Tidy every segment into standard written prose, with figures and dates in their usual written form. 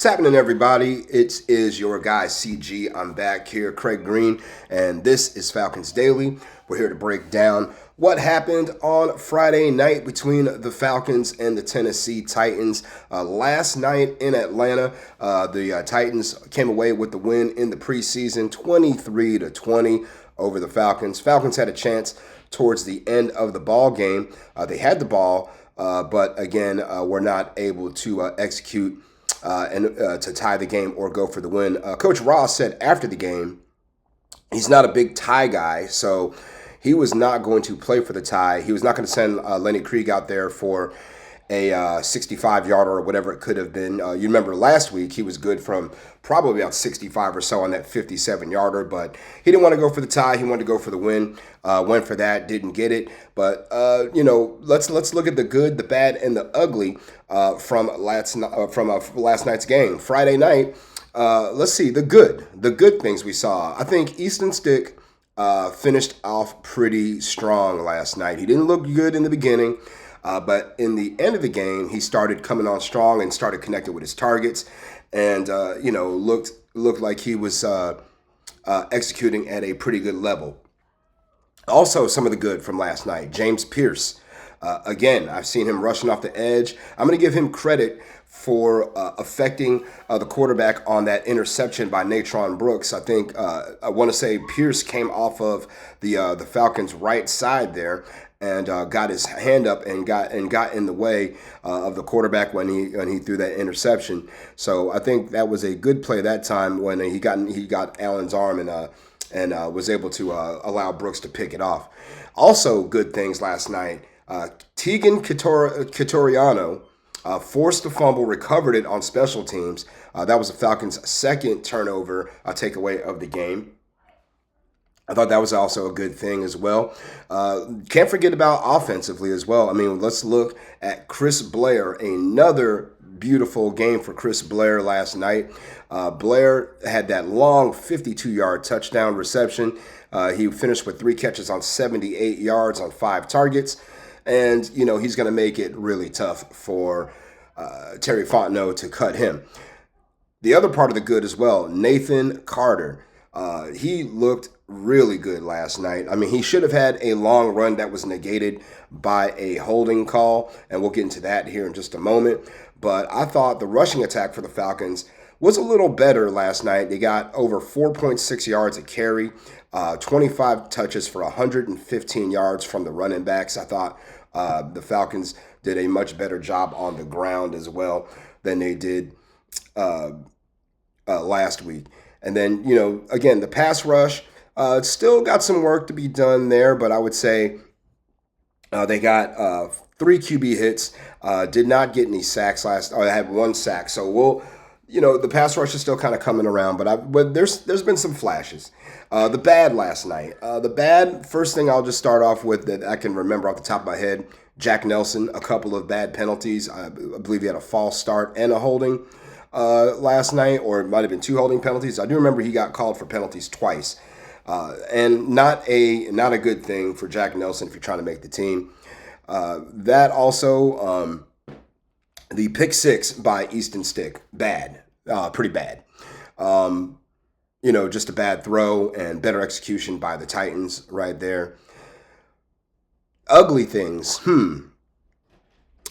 happening, everybody? It is your guy, CG. I'm back here, Craig Green, and this is Falcons Daily. We're here to break down what happened on Friday night between the Falcons and the Tennessee Titans. Last night in Atlanta, the Titans came away with the win in the preseason, 23-20 over the Falcons. Falcons had a chance towards the end of the ball game. They had the ball, but again, were not able to execute and to tie the game or go for the win. Coach Ross said after the game, he's not a big tie guy, so he was not going to play for the tie. He was not going to send Lenny Krieg out there for a 65-yarder or whatever it could have been. You remember last week he was good from probably about 65 or so on that 57-yarder, but he didn't want to go for the tie. He wanted to go for the win. Went for that, didn't get it. But let's look at the good, the bad, and the ugly from last night's game. Friday night. Let's see the good things we saw. I think Easton Stick finished off pretty strong last night. He didn't look good in the beginning. But in the end of the game, he started coming on strong and started connecting with his targets, and looked like he was executing at a pretty good level. Also, some of the good from last night, James Pierce. Again, I've seen him rushing off the edge. I'm going to give him credit for affecting the quarterback on that interception by Natron Brooks. I think I want to say Pierce came off of the Falcons' right side there and got his hand up and got in the way of the quarterback when he threw that interception. So I think that was a good play that time when he got Allen's arm and was able to allow Brooks to pick it off. Also, good things last night. Tegan Quitoriano forced the fumble, recovered it on special teams. That was the Falcons' second turnover takeaway of the game. I thought that was also a good thing as well. Can't forget about offensively as well. I mean, let's look at Chris Blair. Another beautiful game for Chris Blair last night. Blair had that long 52-yard touchdown reception. He finished with 3 catches on 78 yards on 5 targets. And, he's going to make it really tough for Terry Fontenot to cut him. The other part of the good as well, Nathan Carter. He looked really good last night. I mean, he should have had a long run that was negated by a holding call, and we'll get into that here in just a moment. But I thought the rushing attack for the Falcons was a little better last night. They got over 4.6 yards a carry, 25 touches for 115 yards from the running backs. I thought the Falcons did a much better job on the ground as well than they did last week. And then, again, the pass rush still got some work to be done there, but I would say they got 3 QB hits, did not get any sacks they had 1 sack. So the pass rush is still kind of coming around, but there's been some flashes. The bad last night. The bad, first thing I'll just start off with that I can remember off the top of my head, Jack Nelson, a couple of bad penalties. I believe he had a false start and a holding last night, or it might have been 2 holding penalties. I do remember he got called for penalties twice. And not a good thing for Jack Nelson if you're trying to make the team. That also, the pick 6 by Easton Stick, bad, pretty bad. Just a bad throw and better execution by the Titans right there. Ugly things,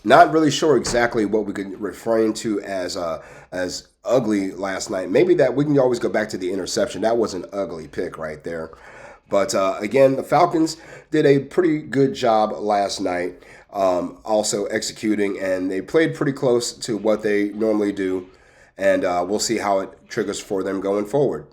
not really sure exactly what we could refrain to as ugly last night. Maybe that we can always go back to the interception. That was an ugly pick right there. But again, the Falcons did a pretty good job last night, also executing, and they played pretty close to what they normally do. And we'll see how it triggers for them going forward.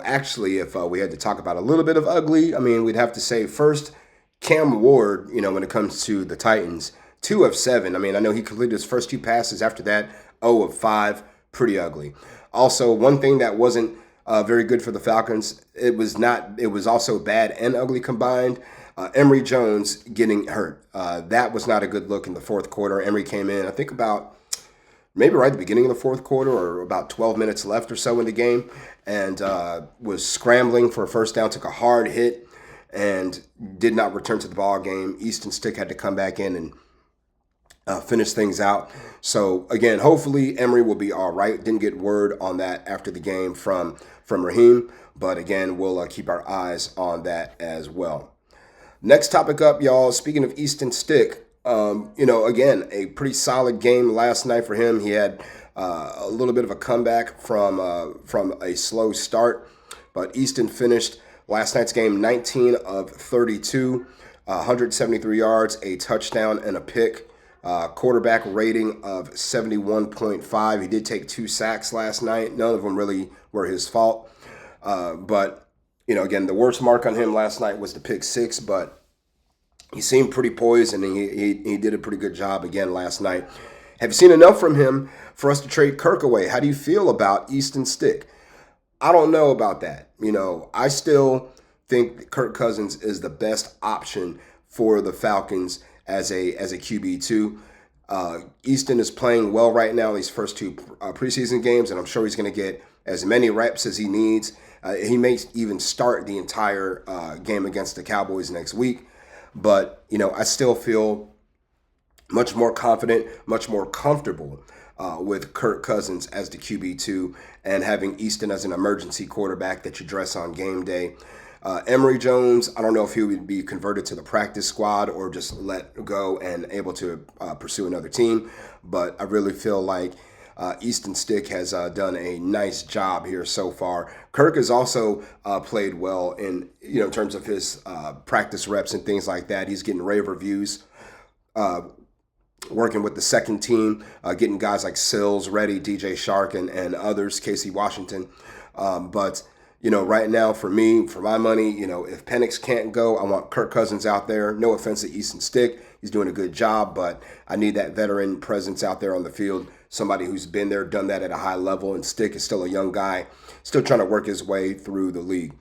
Actually, if we had to talk about a little bit of ugly, I mean, we'd have to say first, Cam Ward, when it comes to the Titans, 2 of 7. I mean, I know he completed his first 2 passes. After that, 0 of 5. Pretty ugly. Also, one thing that wasn't very good for the Falcons, it was also bad and ugly combined. Emory Jones getting hurt. That was not a good look in the fourth quarter. Emory came in, I think about maybe right at the beginning of the fourth quarter or about 12 minutes left or so in the game, and was scrambling for a first down, took a hard hit, and did not return to the ball game. Easton Stick had to come back in and finish things out. So again, hopefully Emory will be all right. Didn't get word on that after the game from Raheem, but again, we'll keep our eyes on that as well. Next topic up, y'all. Speaking of Easton Stick, again, a pretty solid game last night for him. He had a little bit of a comeback from a slow start, but Easton finished last night's game 19 of 32, 173 yards, a touchdown, and a pick. Quarterback rating of 71.5. He did take 2 sacks last night. None of them really were his fault. But again, the worst mark on him last night was the pick 6, but he seemed pretty poised, and he did a pretty good job again last night. Have you seen enough from him for us to trade Kirk away? How do you feel about Easton Stick? I don't know about that. I still think that Kirk Cousins is the best option for the Falcons as a QB2. Easton is playing well right now in these first 2 preseason games, and I'm sure he's going to get as many reps as he needs. He may even start the entire game against the Cowboys next week. But, I still feel much more confident, much more comfortable with Kirk Cousins as the QB2 and having Easton as an emergency quarterback that you dress on game day. Emory Jones, I don't know if he would be converted to the practice squad or just let go and able to pursue another team. But I really feel like Easton Stick has done a nice job here so far. Kirk has also played well in terms of his practice reps and things like that. He's getting rave reviews. Working with the second team, getting guys like Sills ready, DJ Shark and others, Casey Washington. But right now for me, for my money, if Penix can't go, I want Kirk Cousins out there. No offense to Easton Stick. He's doing a good job, but I need that veteran presence out there on the field. Somebody who's been there, done that at a high level, and Stick is still a young guy, still trying to work his way through the league.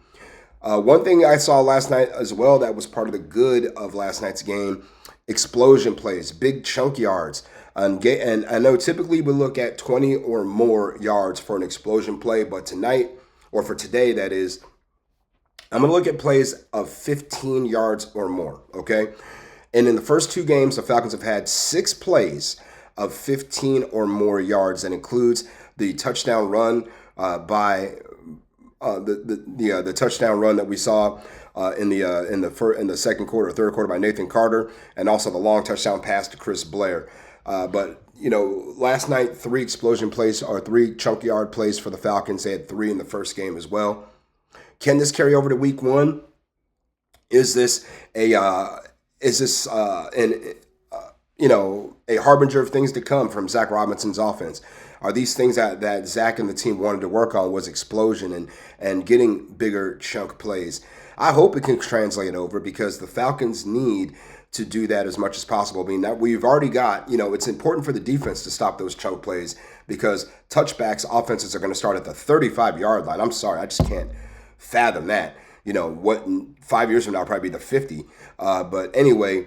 One thing I saw last night as well that was part of the good of last night's game, explosion plays, big chunk yards. And I know typically we look at 20 or more yards for an explosion play, but tonight, or for today, that is, I'm going to look at plays of 15 yards or more, okay? And in the first 2 games, the Falcons have had 6 plays of 15 or more yards. That includes the touchdown run by the touchdown run that we saw in the second quarter, third quarter by Nathan Carter, and also the long touchdown pass to Chris Blair. But last night 3 explosion plays or 3 chunk yard plays for the Falcons. They had 3 in the first game as well. Can this carry over to Week 1? Is this a harbinger of things to come from Zach Robinson's offense? Are these things that Zach and the team wanted to work on was explosion and getting bigger chunk plays? I hope it can translate over because the Falcons need to do that as much as possible. I mean, that we've already got, it's important for the defense to stop those chunk plays because touchbacks, offenses are going to start at the 35-yard line. I'm sorry, I just can't fathom that. What 5 years from now, probably be the 50. But anyway,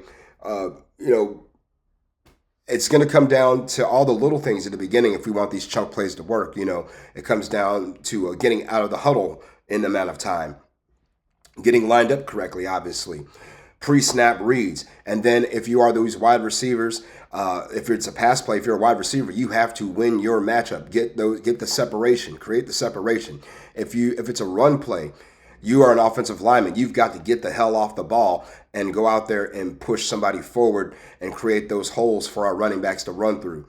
it's going to come down to all the little things at the beginning if we want these chunk plays to work. It comes down to getting out of the huddle in the amount of time, getting lined up correctly, obviously, pre-snap reads. And then if you are those wide receivers, if it's a pass play, if you're a wide receiver, you have to win your matchup, get the separation, create the separation. If it's a run play, you are an offensive lineman. You've got to get the hell off the ball and go out there and push somebody forward and create those holes for our running backs to run through.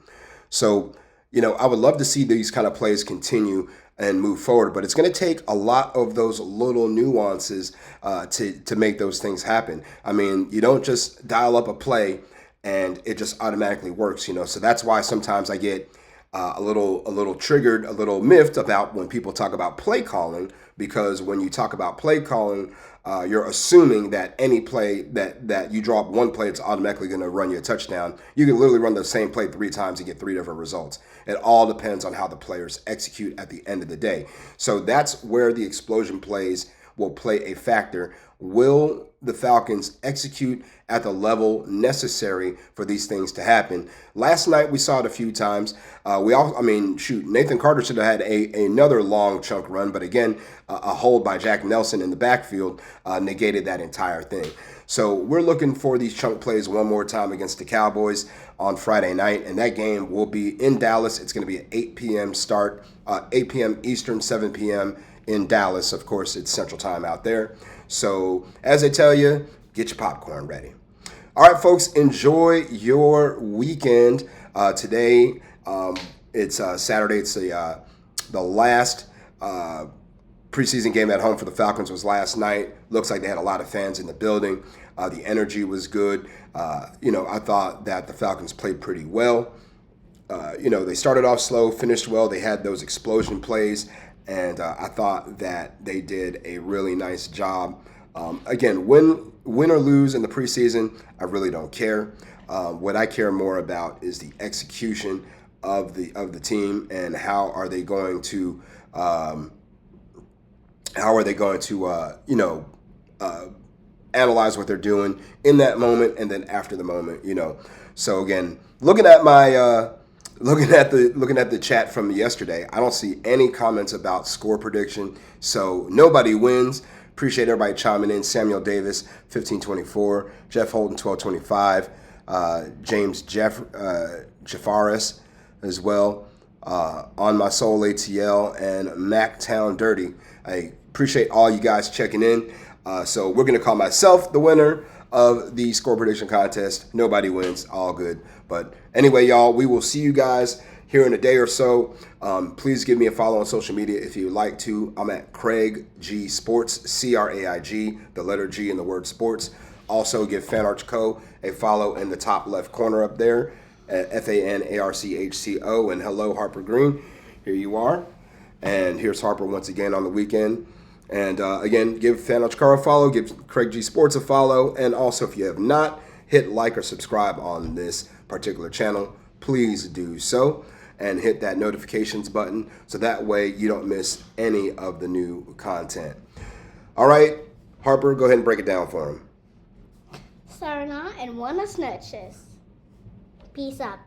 So, I would love to see these kind of plays continue and move forward, but it's going to take a lot of those little nuances to make those things happen. I mean, you don't just dial up a play and it just automatically works, So that's why sometimes I get a little triggered, a little miffed about when people talk about play calling, because when you talk about play calling, you're assuming that any play that you draw up one play, it's automatically going to run you a touchdown. You can literally run the same play 3 times and get 3 different results. It all depends on how the players execute at the end of the day. So that's where the explosion plays will play a factor. Will the Falcons execute at the level necessary for these things to happen? Last night we saw it a few times. Nathan Carter should have had another long chunk run, but again, a hold by Jack Nelson in the backfield negated that entire thing. So we're looking for these chunk plays one more time against the Cowboys on Friday night, and that game will be in Dallas. It's going to be an 8 p.m. start, 8 p.m. Eastern, 7 p.m. in Dallas. Of course, it's Central Time out there. So as I tell you, get your popcorn ready. All right, folks, enjoy your weekend. Today, it's Saturday. It's the last preseason game at home for the Falcons was last night. Looks like they had a lot of fans in the building. The energy was good. I thought that the Falcons played pretty well. They started off slow, finished well. They had those explosion plays, and I thought that they did a really nice job. Again, win or lose in the preseason, I really don't care. What I care more about is the execution of the team and how are they going to analyze what they're doing in that moment and then after the moment. So again, looking at the chat from yesterday, I don't see any comments about score prediction. So nobody wins. Appreciate everybody chiming in. Samuel Davis, 1524. Jeff Holden, 1225. James Jaffaris as well. On My Soul ATL and Mactown Dirty. I appreciate all you guys checking in. So we're going to call myself the winner of the score prediction contest. Nobody wins. All good. But anyway, y'all, we will see you guys here in a day or so. Please give me a follow on social media if you'd like to. I'm at Craig G Sports, CRAIG, the letter G in the word sports. Also, give FanArch Co. a follow in the top left corner up there at FANARCHCO. And hello, Harper Green. Here you are. And here's Harper once again on the weekend. And again, give FanArch Co. a follow. Give Craig G Sports a follow. And also, if you have not hit like or subscribe on this particular channel, please do so. And hit that notifications button so that way you don't miss any of the new content. All right, Harper, go ahead and break it down for him. Sarna and buenas noches. Peace out.